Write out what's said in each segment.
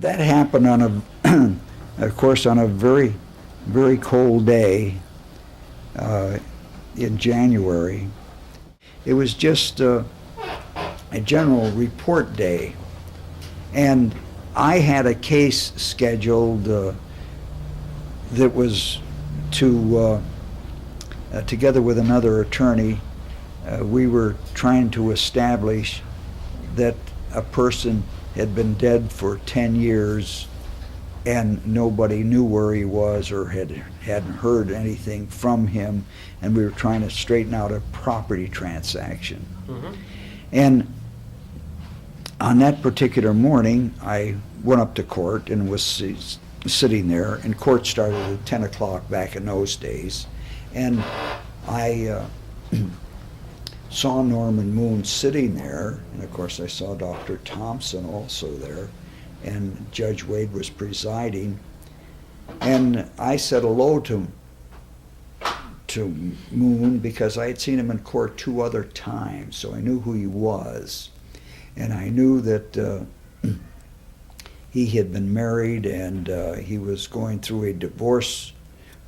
that happened on of course, on a very, very cold day in January. It was just a general report day, and I had a case scheduled that was to, together with another attorney, we were trying to establish that a person had been dead for 10 years and nobody knew where he was or hadn't heard anything from him, and we were trying to straighten out a property transaction. Mm-hmm. And on that particular morning, I went up to court and was sitting there, and court started at 10 o'clock back in those days, and I saw Norman Moon sitting there, and of course I saw Dr. Thompson also there, and Judge Wade was presiding, and I said hello to Moon because I had seen him in court 2 other times, so I knew who he was, and I knew that he had been married, and he was going through a divorce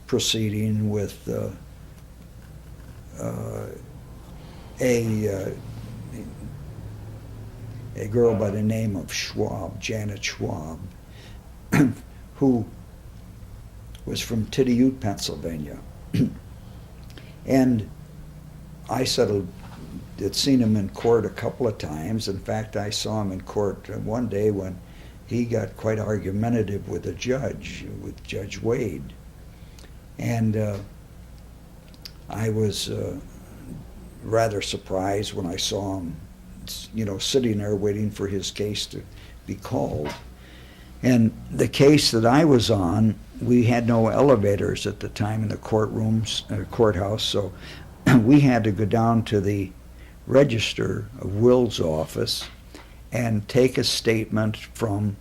proceeding with a girl by the name of Schwab, Janet Schwab, who was from Tiddiout, Pennsylvania. And I had seen him in court a couple of times. In fact, I saw him in court one day when he got quite argumentative with a judge, with Judge Wade. And I was rather surprised when I saw him, sitting there waiting for his case to be called. And the case that I was on, we had no elevators at the time in the courthouse, so we had to go down to the Register of Will's office and take a statement from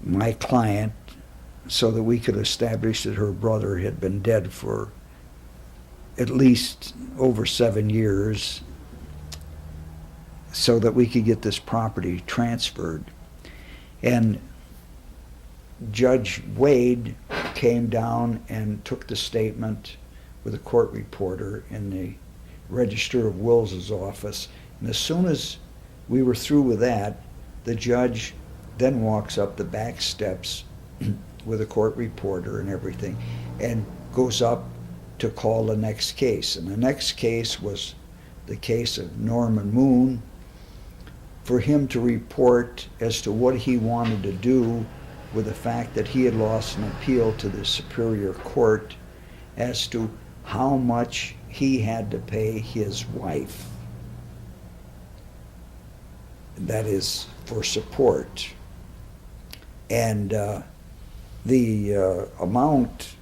my client so that we could establish that her brother had been dead for at least over 7 years, so that we could get this property transferred. And Judge Wade came down and took the statement with a court reporter in the Register of Will's office. And as soon as we were through with that, the judge then walks up the back steps with a court reporter and everything and goes up to call the next case. And the next case was the case of Norman Moon, for him to report as to what he wanted to do with the fact that he had lost an appeal to the Superior Court as to how much he had to pay his wife. That is, for support. And the amount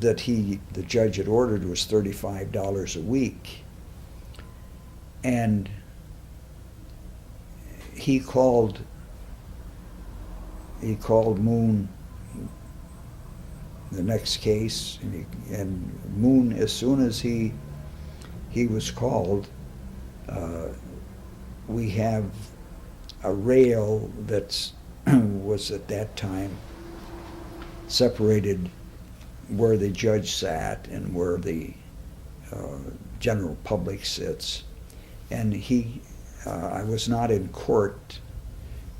that the judge had ordered was $35 a week. And he called Moon the next case, and Moon, as soon as he was called, we have a rail that was at that time separated where the judge sat and where the general public sits. And I was not in court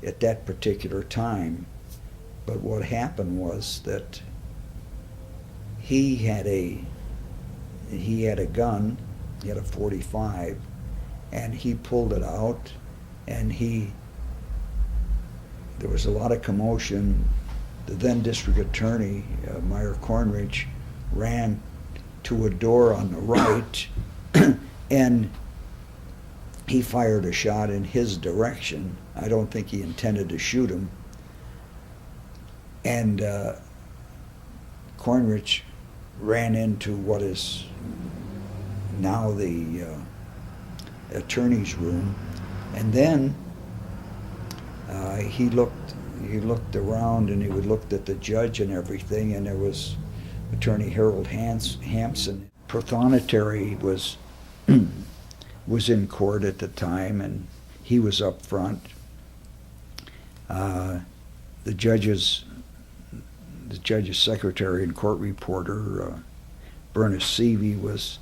at that particular time, but what happened was that he had a gun, he had a .45, and he pulled it out, and there was a lot of commotion. The then district attorney, Meyer Cornridge, ran to a door on the right, and he fired a shot in his direction. I don't think he intended to shoot him. And Cornridge ran into what is now the attorney's room, and then he looked around, and he looked at the judge and everything, and there was Attorney Harold Hampson. Prothonotary was in court at the time, and he was up front. the judge's secretary and court reporter, Bernice Seavey, was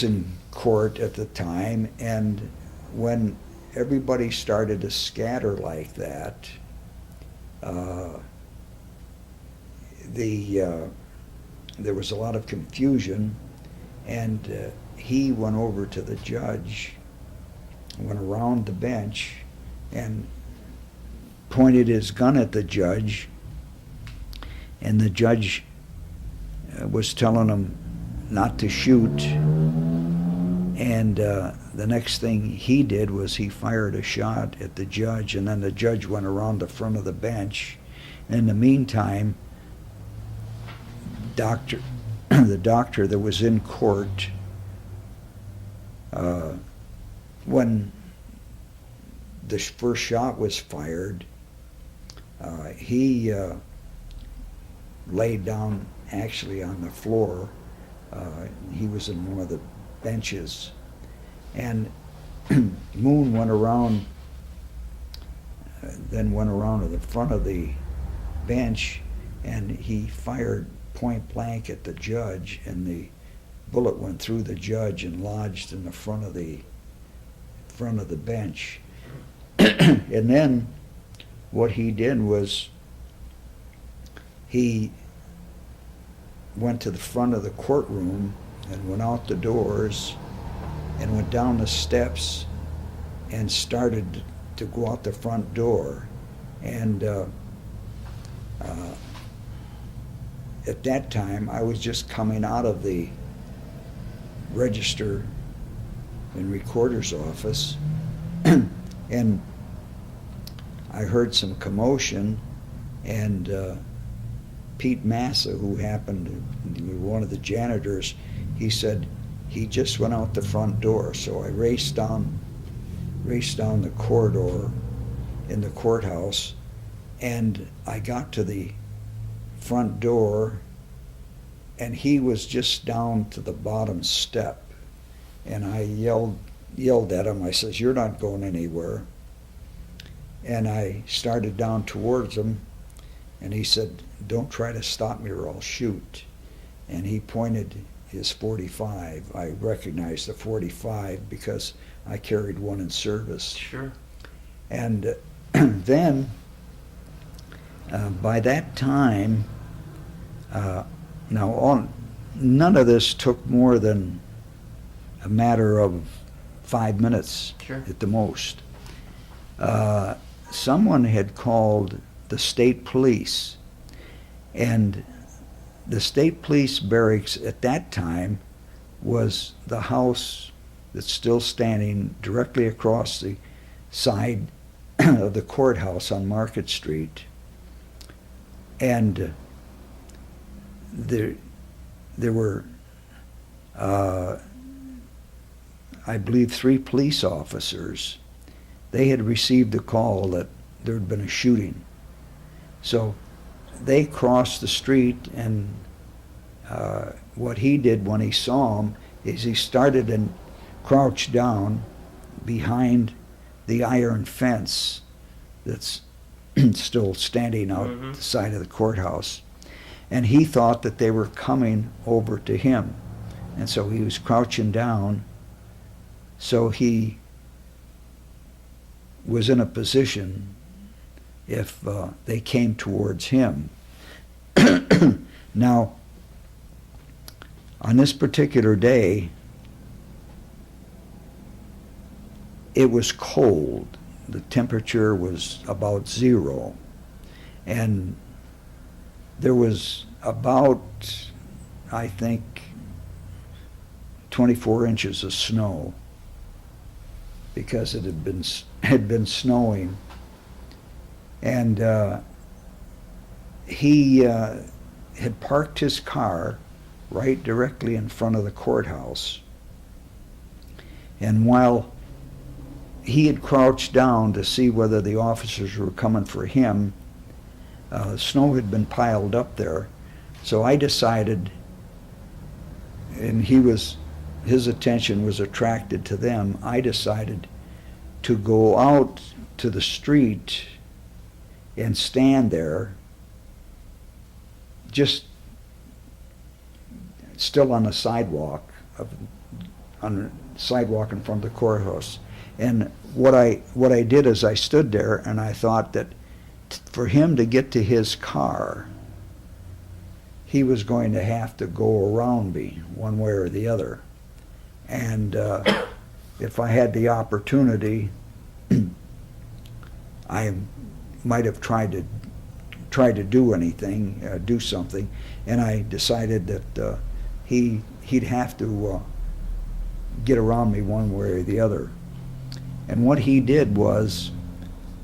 in court at the time, and when everybody started to scatter like that, there was a lot of confusion, and he went over to the judge, went around the bench, and pointed his gun at the judge, and the judge was telling him not to shoot, and the next thing he did was he fired a shot at the judge, and then the judge went around the front of the bench. In the meantime, the doctor that was in court, when the first shot was fired, he laid down actually on the floor. He was in one of the benches, and Moon went around to the front of the bench, and he fired point blank at the judge, and the bullet went through the judge and lodged in the front of the bench. And then what he did was he went to the front of the courtroom and went out the doors and went down the steps and started to go out the front door. And at that time, I was just coming out of the register and recorder's office, and I heard some commotion, and Pete Massa, who happened to be one of the janitors, he said he just went out the front door. So I raced down the corridor in the courthouse, and I got to the front door, and he was just down to the bottom step, and I yelled at him. I says, "You're not going anywhere." And I started down towards him, and he said, "Don't try to stop me or I'll shoot." And he pointed his .45. I recognized the .45 because I carried one in service. Sure. And then, by that time, none of this took more than a matter of 5 minutes. Sure. At the most. Someone had called the state police, and the state police barracks at that time was the house that's still standing directly across the side of the courthouse on Market Street. And there were, I believe, 3 police officers. They had received a call that there had been a shooting. So they crossed the street, and what he did when he saw him is he started and crouched down behind the iron fence that's still standing out the side of the courthouse. And he thought that they were coming over to him. And so he was crouching down, so he was in a position if they came towards him. Now, on this particular day, it was cold. The temperature was about 0. And there was about, I think, 24 inches of snow, because it had been snowing. And he had parked his car right directly in front of the courthouse. And while he had crouched down to see whether the officers were coming for him, snow had been piled up there. So I decided, and his attention was attracted to them, I decided to go out to the street and stand there, just still on the sidewalk, on the sidewalk in front of the courthouse. And what I did is I stood there and I thought that for him to get to his car, he was going to have to go around me one way or the other. And if I had the opportunity, I might have tried to do anything, do something, and I decided that he'd have to get around me one way or the other. And what he did was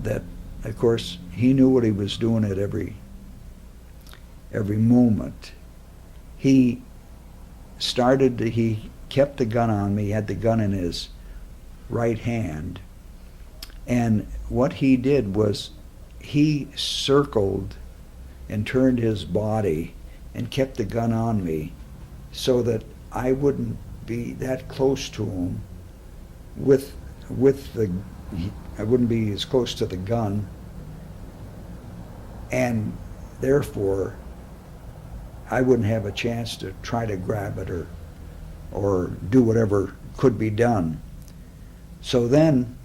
that, of course, he knew what he was doing at every moment. He kept the gun on me, had the gun in his right hand, and what he did was he circled and turned his body and kept the gun on me so that I wouldn't be that close to him I wouldn't be as close to the gun, and therefore I wouldn't have a chance to try to grab it or do whatever could be done. So then,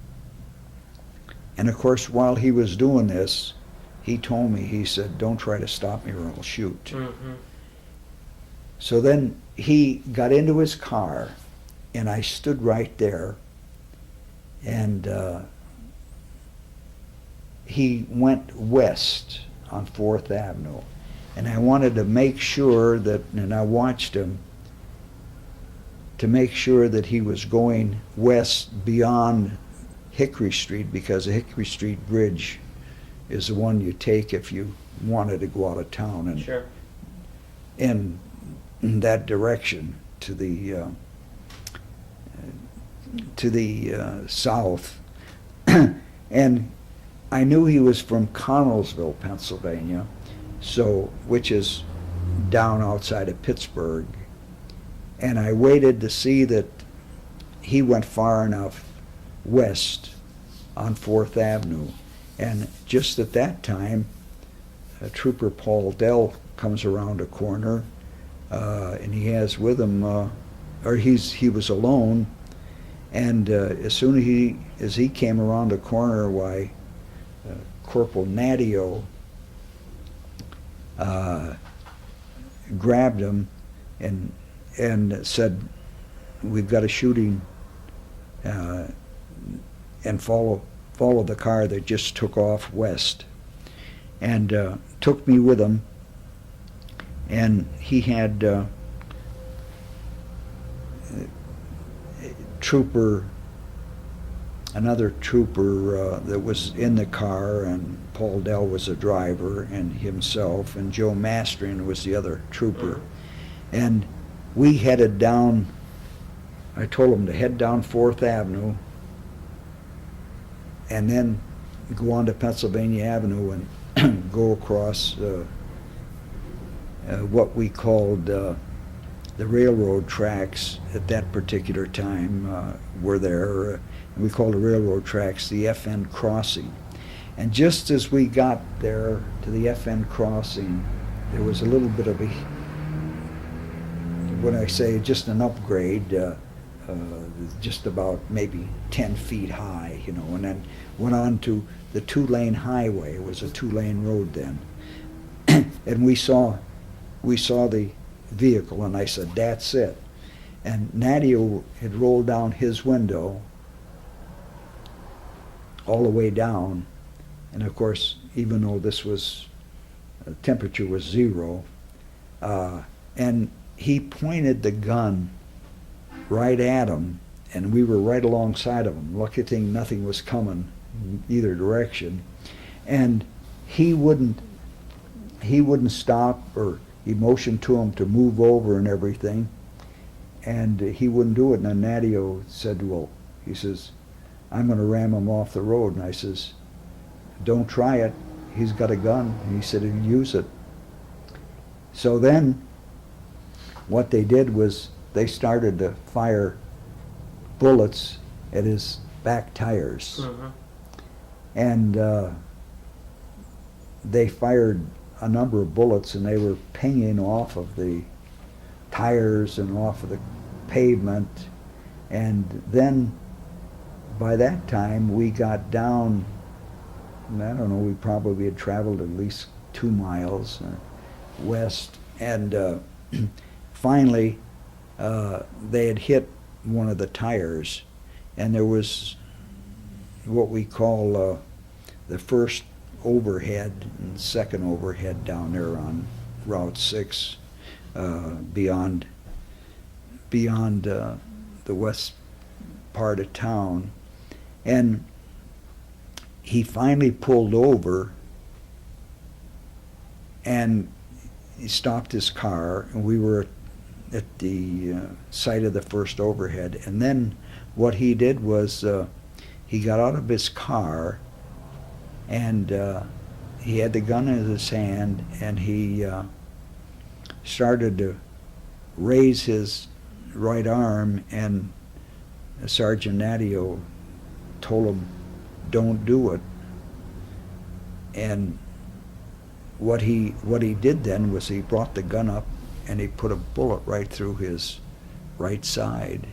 and of course while he was doing this, he told me, he said, "Don't try to stop me or I'll shoot." Mm-hmm. So then he got into his car and I stood right there, and he went west on 4th Avenue. And I wanted to make sure that, and I watched him, to make sure that he was going west beyond Hickory Street, because the Hickory Street Bridge is the one you take if you wanted to go out of town, and sure. in that direction to the south. And I knew he was from Connellsville, Pennsylvania, which is down outside of Pittsburgh. And I waited to see that he went far enough west on 4th Avenue. And just at that time, Trooper Paul Dell comes around a corner, and he has with him, he was alone, and as soon as he came around the corner, why, Corporal Nadio grabbed him and said, "We've got a shooting, and follow the car that just took off west," and took me with him. And he had another trooper that was in the car, and Paul Dell was the driver, and himself, and Joe Mastrian was the other trooper. And we headed down, I told him to head down 4th Avenue and then go on to Pennsylvania Avenue and go across what we called the railroad tracks at that particular time were there. We called the railroad tracks the FN crossing. And just as we got there to the FN crossing, there was a little bit of when I say just an upgrade, just about maybe 10 feet high, and then went on to the 2-lane highway. It was a 2-lane road then. And we saw the vehicle, and I said, "That's it." And Nadio had rolled down his window all the way down, and of course, even though this was, temperature was 0, and he pointed the gun right at him, and we were right alongside of him. Lucky thing nothing was coming in either direction, and he wouldn't stop, or he motioned to him to move over and everything, and he wouldn't do it. And then Nadio said, "Well," he says, "I'm going to ram him off the road." And I says, "Don't try it. He's got a gun." And he said he'd use it. So then what they did was they started to fire bullets at his back tires. Mm-hmm. And they fired a number of bullets, and they were pinging off of the tires and off of the pavement. And then by that time we got down, I don't know, we probably had traveled at least 2 miles west, and finally they had hit one of the tires, and there was what we call the first overhead and second overhead down there on Route 6, beyond the west part of town. And he finally pulled over, and he stopped his car, and we were at the site of the first overhead. And then what he did was he got out of his car, and he had the gun in his hand, and he started to raise his right arm, and Sergeant Nadio told him, "Don't do it." And what he did then was he brought the gun up, and he put a bullet right through his right side.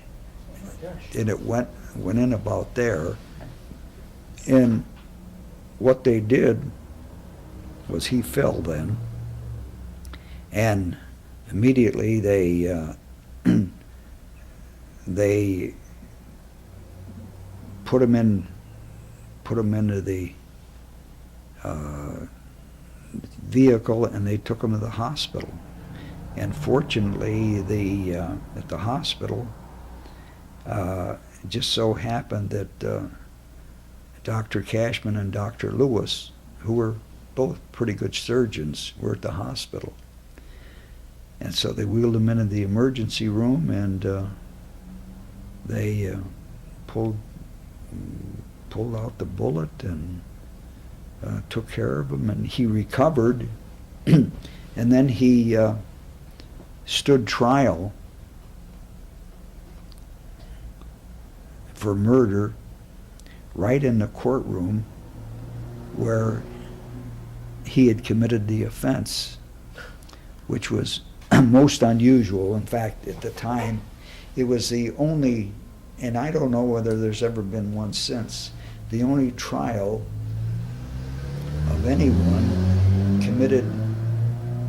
Oh my gosh. And it went in about there. And what they did was he fell then, and immediately they they put him into the vehicle, and they took him to the hospital. And fortunately, at the hospital, it just so happened that Dr. Cashman and Dr. Lewis, who were both pretty good surgeons, were at the hospital. And so they wheeled him into the emergency room, and they pulled out the bullet and took care of him, and he recovered. And then he stood trial for murder right in the courtroom where he had committed the offense, which was most unusual. In fact, at the time, it was the only, and I don't know whether there's ever been one since, the only trial of anyone committed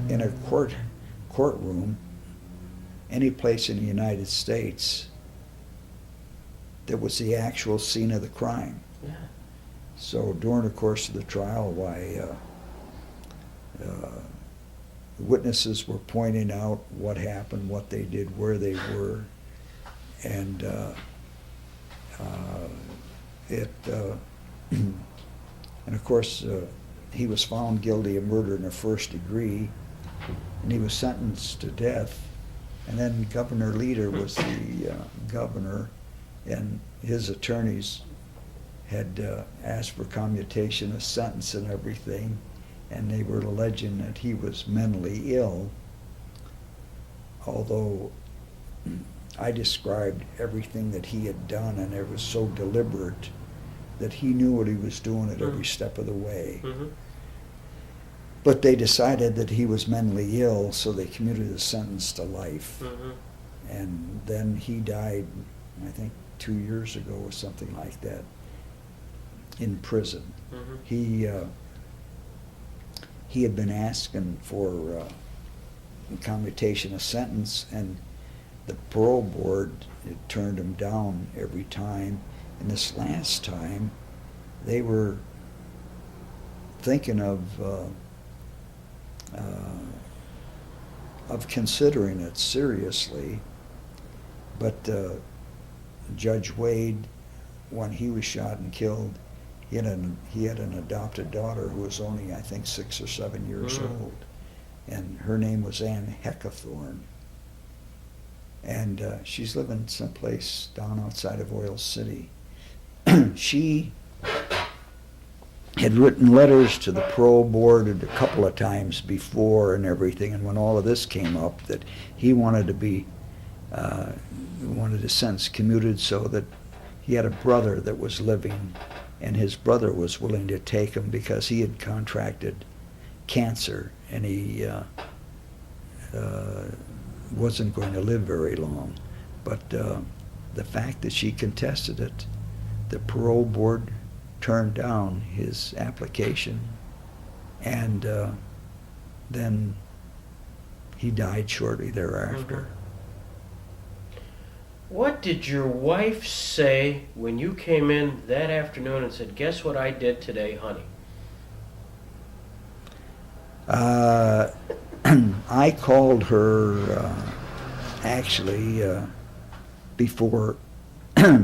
in a courtroom any place in the United States that was the actual scene of the crime. Yeah. So during the course of the trial, witnesses were pointing out what happened, what they did, where they were, and and of course he was found guilty of murder in the first degree, and he was sentenced to death. And then Governor Leader was the governor, and his attorneys had asked for commutation of sentence and everything, and they were alleging that he was mentally ill, although I described everything that he had done, and it was so deliberate that he knew what he was doing at every step of the way. Mm-hmm. But they decided that he was mentally ill, so they commuted his sentence to life. Mm-hmm. And then he died, I think, 2 years ago or something like that, in prison. Mm-hmm. He had been asking for commutation of sentence, and the parole board had turned him down every time. And this last time, they were thinking of considering it seriously, but Judge Wade, when he was shot and killed, he had an adopted daughter who was only, I think, 6 or 7 years old, and her name was Ann Heckathorn, and she's living someplace down outside of Oil City. She had written letters to the parole board a couple of times before and everything, and when all of this came up, that he wanted his sentence commuted so that he had a brother that was living, and his brother was willing to take him because he had contracted cancer, and he wasn't going to live very long. But the fact that she contested it, the parole board turned down his application, and then he died shortly thereafter. What did your wife say when you came in that afternoon and said, "Guess what I did today, honey"? I called her actually before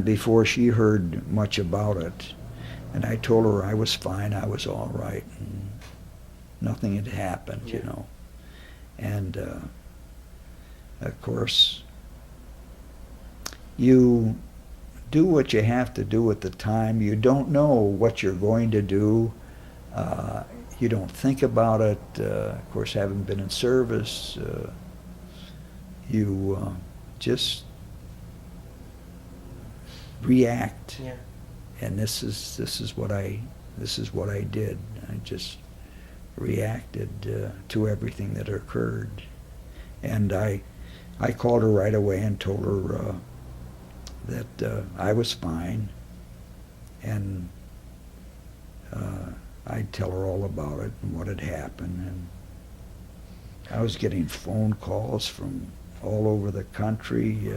before she heard much about it, and I told her I was fine, I was all right, and nothing had happened, you know. And of course, you do what you have to do at the time. You don't know what you're going to do. You don't think about it. Of course, having been in service, you just react. Yeah. And this is what I did. I just reacted to everything that occurred. And I called her right away and told her that I was fine, and I'd tell her all about it and what had happened. And I was getting phone calls from all over the country.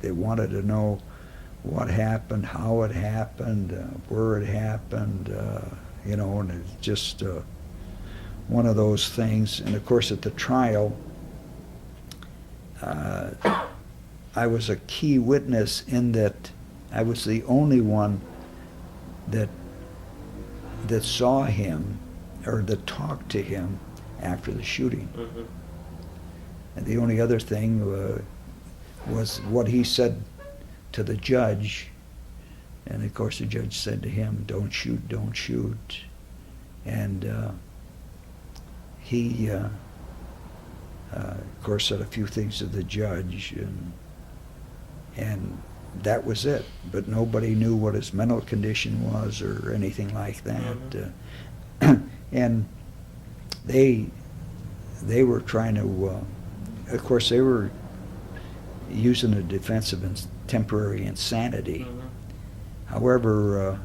They wanted to know what happened, how it happened, where it happened, you know, and it's just one of those things. And of course, at the trial, I was a key witness in that I was the only one that saw him or that talked to him after the shooting. Mm-hmm. And the only other thing was what he said to the judge. And of course the judge said to him, "Don't shoot, don't shoot." And he, of course, said a few things to the judge, and that was it. But nobody knew what his mental condition was or anything like that. Mm-hmm. And they were trying to, of course, they were using a defense of temporary insanity. Mm-hmm. However,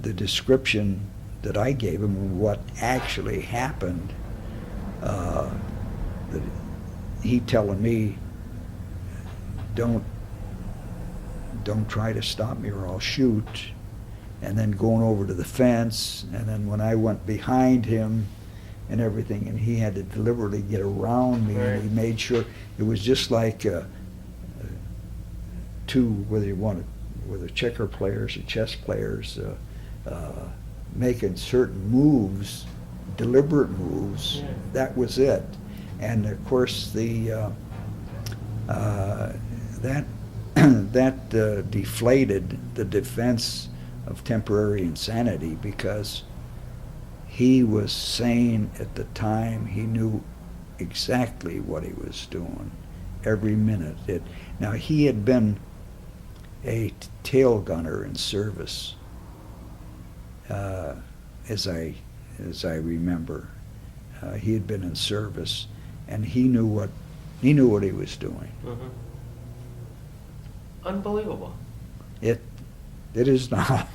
the description that I gave him of what actually happened, that he telling me, don't try to stop me or I'll shoot, and then going over to the fence, and then when I went behind him and everything, and he had to deliberately get around me, Right. and he made sure it was just like two, whether checker players or chess players, making certain moves, deliberate moves. Yeah. That was it. And of course, that deflated the defense of temporary insanity, because he was sane at the time. He knew exactly what he was doing every minute. Now, he had been a tail gunner in service, as I remember. He had been in service, and he knew what he was doing. Mm-hmm. Unbelievable. It is now.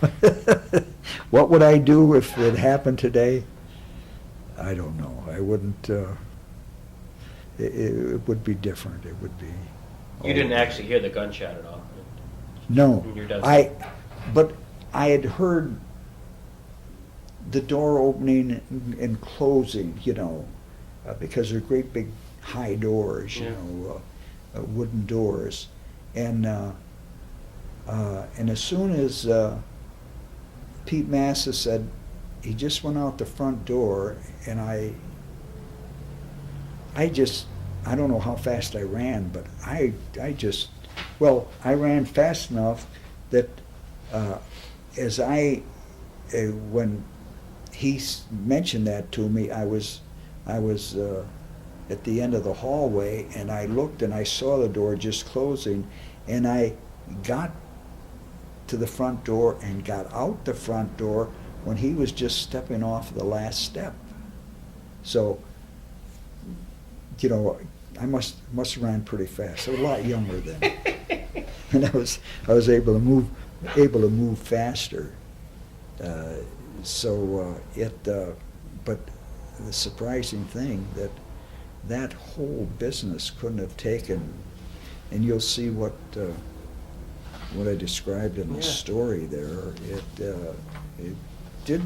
What would I do if it happened today? I don't know. I wouldn't. It would be different. It would be. You didn't actually hear the gunshot at all. No, You're done. but I had heard the door opening and closing, you know, because they're great big high doors, you Yeah. know, wooden doors, and as soon as Pete Massa said he just went out the front door, and I don't know how fast I ran, but I ran fast enough that when he mentioned that to me, I was at the end of the hallway, and I looked and I saw the door just closing, and I got to the front door and got out the front door when he was just stepping off the last step. So, you know, I must have ran pretty fast. I was a lot younger then, and I was able to move faster. But the surprising thing that whole business couldn't have taken, and you'll see what I described in the Yeah. story there. It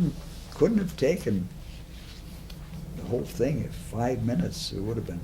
couldn't have taken the whole thing in 5 minutes. It would have been